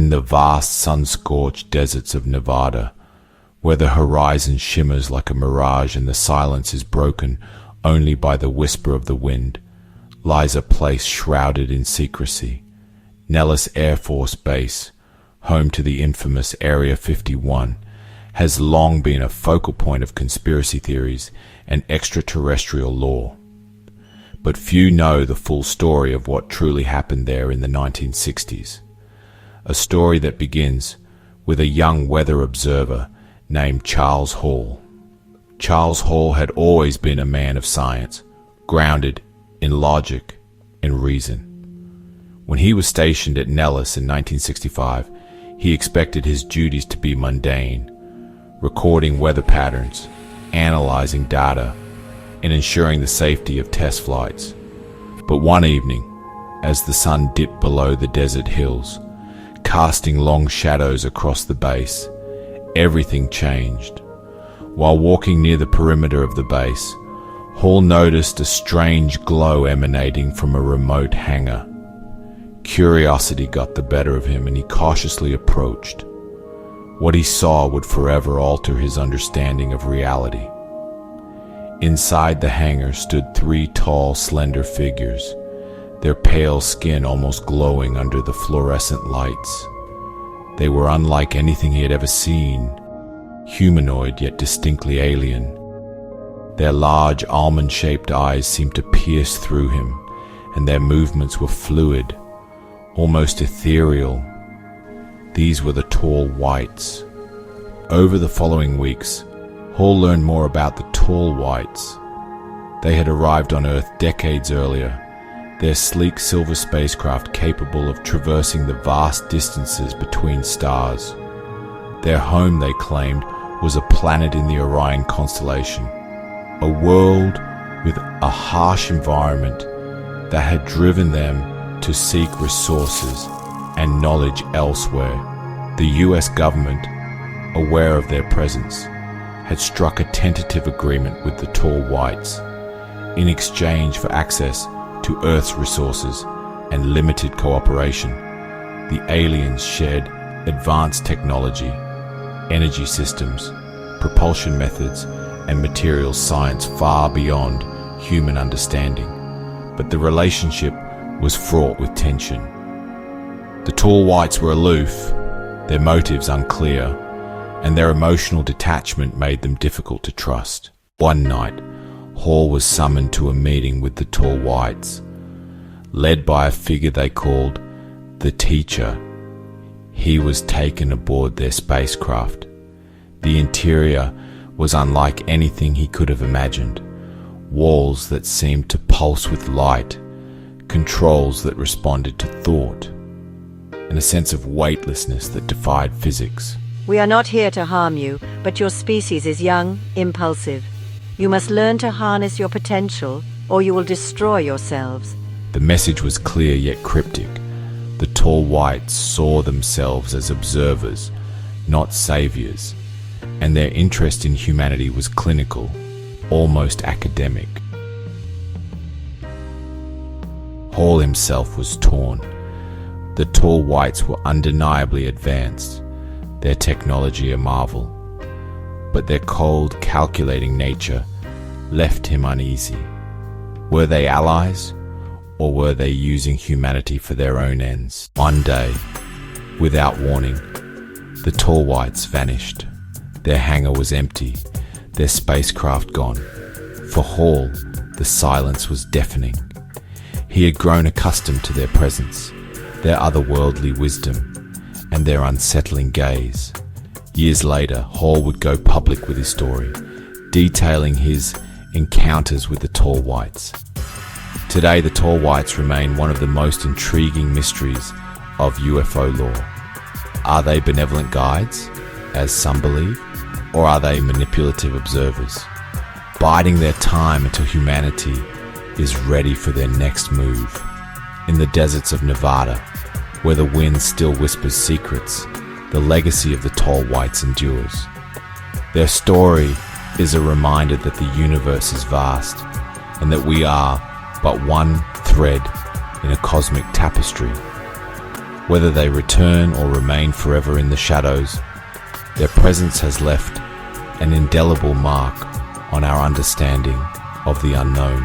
in the vast sun-scorched deserts of Nevada, where the horizon shimmers like a mirage and the silence is broken only by the whisper of the wind, lies a place shrouded in secrecy. Nellis Air Force Base, home to the infamous Area 51, has long been a focal point of conspiracy theories and extraterrestrial lore. But few know the full story of what truly happened there in the 1960s. A story that begins with a young weather observer named Charles Hall. Charles Hall had always been a man of science, grounded in logic and reason. When he was stationed at Nellis in 1965, he expected his duties to be mundane, recording weather patterns, analyzing data, and ensuring the safety of test flights. But one evening, as the sun dipped below the desert hills, casting long shadows across the base, everything changed. While walking near the perimeter of the base, Hall noticed a strange glow emanating from a remote hangar. Curiosity got the better of him and he cautiously approached. What he saw would forever alter his understanding of reality. Inside the hangar stood 3 tall, slender figures, their pale skin almost glowing under the fluorescent lights. They were unlike anything he had ever seen, humanoid yet distinctly alien. Their large almond-shaped eyes seemed to pierce through him, and their movements were fluid, almost ethereal. These were the Tall Whites. Over the following weeks, Hall learned more about the Tall Whites. They had arrived on Earth decades earlier, their sleek silver spacecraft capable of traversing the vast distances between stars. Their home, they claimed, was a planet in the Orion constellation, a world with a harsh environment that had driven them to seek resources and knowledge elsewhere. The US government, aware of their presence, had struck a tentative agreement with the Tall Whites in exchange for access to Earth's resources and limited cooperation. The aliens shared advanced technology, energy systems, propulsion methods, and materials science far beyond human understanding. But the relationship was fraught with tension. The Tall Whites were aloof, their motives unclear, and their emotional detachment made them difficult to trust. One night, Hall was summoned to a meeting with the Tall Whites. Led by a figure they called the Teacher, he was taken aboard their spacecraft. The interior was unlike anything he could have imagined. Walls that seemed to pulse with light, controls that responded to thought, and a sense of weightlessness that defied physics. We are not here to harm you, but your species is young, impulsive. You must learn to harness your potential, or you will destroy yourselves. The message was clear yet cryptic. The Tall Whites saw themselves as observers, not saviors, and their interest in humanity was clinical, almost academic. Hall himself was torn. The Tall Whites were undeniably advanced, their technology a marvel, but their cold, calculating nature left him uneasy. Were they allies, or were they using humanity for their own ends? One day, without warning, the Tall Whites vanished. Their hangar was empty, their spacecraft gone. For Hall, the silence was deafening. He had grown accustomed to their presence, their otherworldly wisdom, and their unsettling gaze. Years later, Hall would go public with his story, detailing his encounters with the Tall Whites. Today, the Tall Whites remain one of the most intriguing mysteries of UFO lore. Are they benevolent guides, as some believe, or are they manipulative observers, biding their time until humanity is ready for their next move? In the deserts of Nevada, where the wind still whispers secrets, the legacy of the Tall Whites endures. Their story is a reminder that the universe is vast, and that we are but one thread in a cosmic tapestry. Whether they return or remain forever in the shadows, their presence has left an indelible mark on our understanding of the unknown.